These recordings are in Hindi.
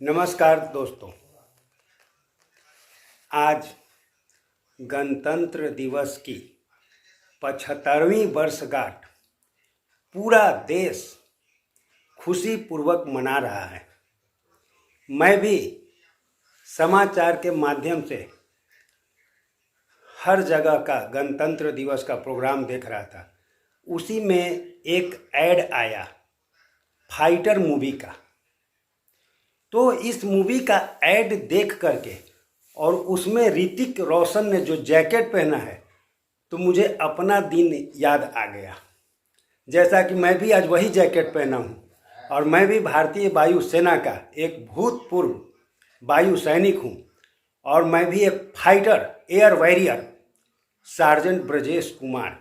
नमस्कार दोस्तों। आज गणतंत्र दिवस की 75वीं वर्षगांठ पूरा देश खुशीपूर्वक मना रहा है। मैं भी समाचार के माध्यम से हर जगह का गणतंत्र दिवस का प्रोग्राम देख रहा था। उसी में एक ऐड आया फाइटर मूवी का। तो इस मूवी का ऐड देख करके और उसमें ऋतिक रोशन ने जो जैकेट पहना है तो मुझे अपना दिन याद आ गया। जैसा कि मैं भी आज वही जैकेट पहना हूँ और मैं भी भारतीय वायुसेना का एक भूतपूर्व वायु सैनिक हूँ और मैं भी एक fighter air warrior sergeant Brajesh Kumar.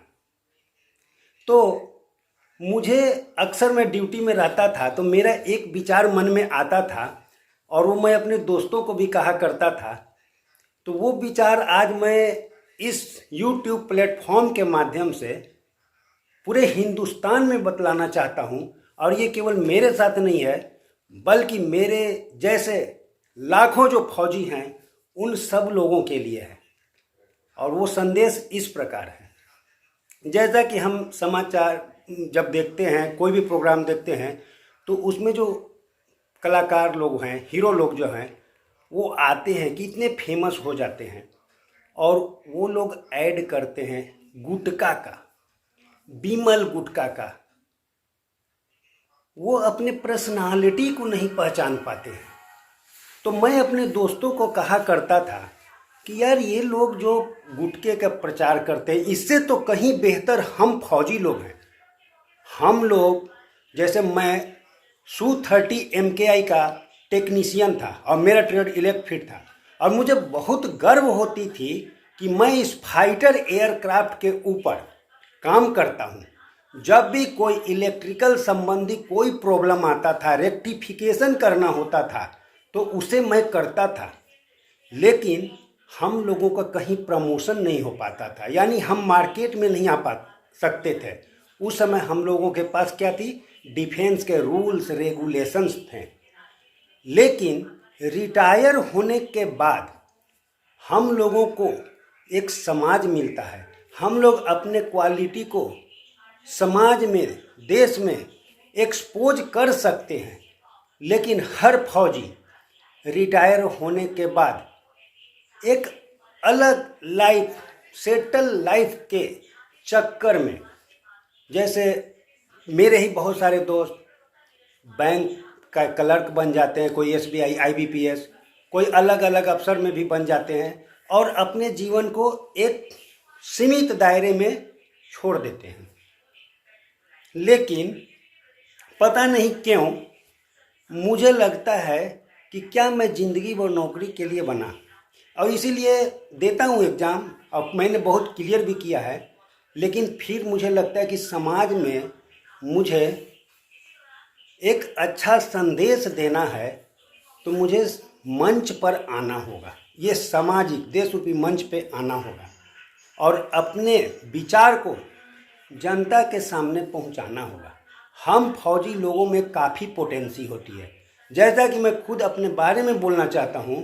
तो मुझे अक्सर मैं ड्यूटी में रहता था तो मेरा एक विचार मन में आता था और वो मैं अपने दोस्तों को भी कहा करता था। तो वो विचार आज मैं इस YouTube प्लेटफॉर्म के माध्यम से पूरे हिंदुस्तान में बतलाना चाहता हूँ। और ये केवल मेरे साथ नहीं है बल्कि मेरे जैसे लाखों जो फौजी हैं उन सब लोगों के लिए है। और वो संदेश इस प्रकार है। जैसा कि हम समाचार जब देखते हैं, कोई भी प्रोग्राम देखते हैं, तो उसमें जो कलाकार लोग हैं, हीरो लोग जो हैं, वो आते हैं कि इतने फेमस हो जाते हैं और वो लोग ऐड करते हैं गुटखा का, बिमल गुटखा का। वो अपने पर्सनालिटी को नहीं पहचान पाते हैं। तो मैं अपने दोस्तों को कहा करता था कि यार ये लोग जो गुटखे का प्रचार करते हैं इससे तो कहीं बेहतर हम फौजी लोग हैं। हम लोग जैसे मैं Su-30 MKI का टेक्नीशियन था और मेरा ट्रेड इलेक्ट्रिक था और मुझे बहुत गर्व होती थी कि मैं इस फाइटर एयरक्राफ्ट के ऊपर काम करता हूँ। जब भी कोई इलेक्ट्रिकल संबंधी कोई प्रॉब्लम आता था, रेक्टिफिकेशन करना होता था तो उसे मैं करता था। लेकिन हम लोगों का कहीं प्रमोशन नहीं हो पाता था, यानी हम मार्केट में नहीं आ पा सकते थे। उस समय हम लोगों के पास क्या थी, डिफेंस के रूल्स रेगुलेशंस थे। लेकिन रिटायर होने के बाद हम लोगों को एक समाज मिलता है। हम लोग अपने क्वालिटी को समाज में, देश में एक्सपोज कर सकते हैं। लेकिन हर फौजी रिटायर होने के बाद एक अलग लाइफ, सेटल लाइफ के चक्कर में, जैसे मेरे ही बहुत सारे दोस्त बैंक का क्लर्क बन जाते हैं, कोई SBI IBPS, कोई अलग अलग अफसर में भी बन जाते हैं और अपने जीवन को एक सीमित दायरे में छोड़ देते हैं। लेकिन पता नहीं क्यों मुझे लगता है कि क्या मैं ज़िंदगी भर नौकरी के लिए बना, और इसीलिए देता हूँ एग्ज़ाम और मैंने बहुत क्लियर भी किया है। लेकिन फिर मुझे लगता है कि समाज में मुझे एक अच्छा संदेश देना है तो मुझे मंच पर आना होगा, ये सामाजिक देश रूपी मंच पे आना होगा और अपने विचार को जनता के सामने पहुंचाना होगा। हम फौजी लोगों में काफ़ी पोटेंसी होती है। जैसा कि मैं खुद अपने बारे में बोलना चाहता हूं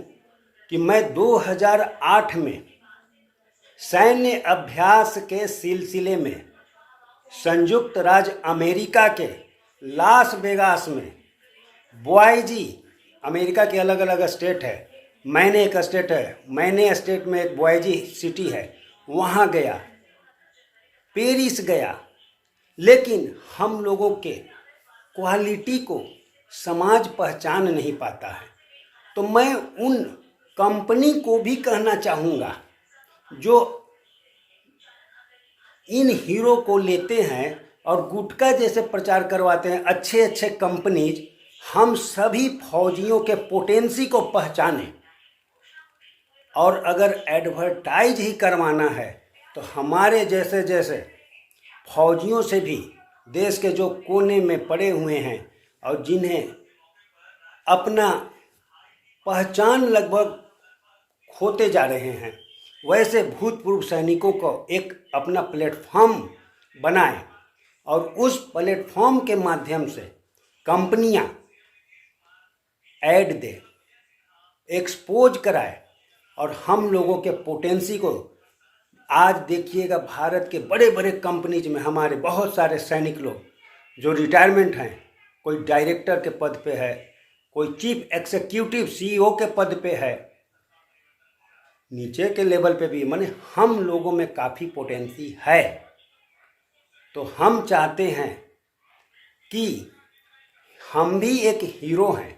कि मैं 2008 में सैन्य अभ्यास के सिलसिले में संयुक्त राज्य अमेरिका के लास वेगास में, बॉयजी, अमेरिका के अलग अलग स्टेट है, मैंने एक स्टेट है, मैंने स्टेट में एक बॉयजी सिटी है, वहाँ गया, पेरिस गया। लेकिन हम लोगों के क्वालिटी को समाज पहचान नहीं पाता है। तो मैं उन कंपनी को भी कहना चाहूँगा जो इन हीरो को लेते हैं और गुटखा जैसे प्रचार करवाते हैं, अच्छे अच्छे कंपनीज, हम सभी फौजियों के पोटेंसी को पहचानें। और अगर एडवर्टाइज ही करवाना है तो हमारे जैसे जैसे फौजियों से भी देश के जो कोने में पड़े हुए हैं और जिन्हें अपना पहचान लगभग खोते जा रहे हैं, वैसे भूतपूर्व सैनिकों को एक अपना प्लेटफॉर्म बनाएं और उस प्लेटफॉर्म के माध्यम से कंपनियां ऐड दे, एक्सपोज कराए और हम लोगों के पोटेंसी को। आज देखिएगा भारत के बड़े बड़े कंपनीज में हमारे बहुत सारे सैनिक लोग जो रिटायरमेंट हैं, कोई डायरेक्टर के पद पे है, कोई चीफ एग्जीक्यूटिव CEO के पद पे है, नीचे के लेवल पे भी, माने हम लोगों में काफ़ी पोटेंसी है। तो हम चाहते हैं कि हम भी एक हीरो हैं,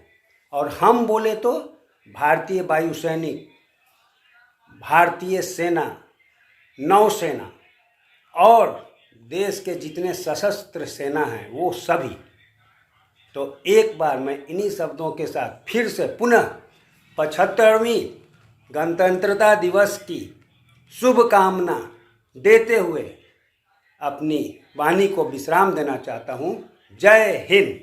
और हम बोले तो भारतीय वायुसैनिक, भारतीय सेना, नौसेना और देश के जितने सशस्त्र सेना हैं वो सभी। तो एक बार मैं इन्हीं शब्दों के साथ फिर से पुनः 75वीं गणतंत्रता दिवस की शुभकामना देते हुए अपनी वाणी को विश्राम देना चाहता हूँ। जय हिंद।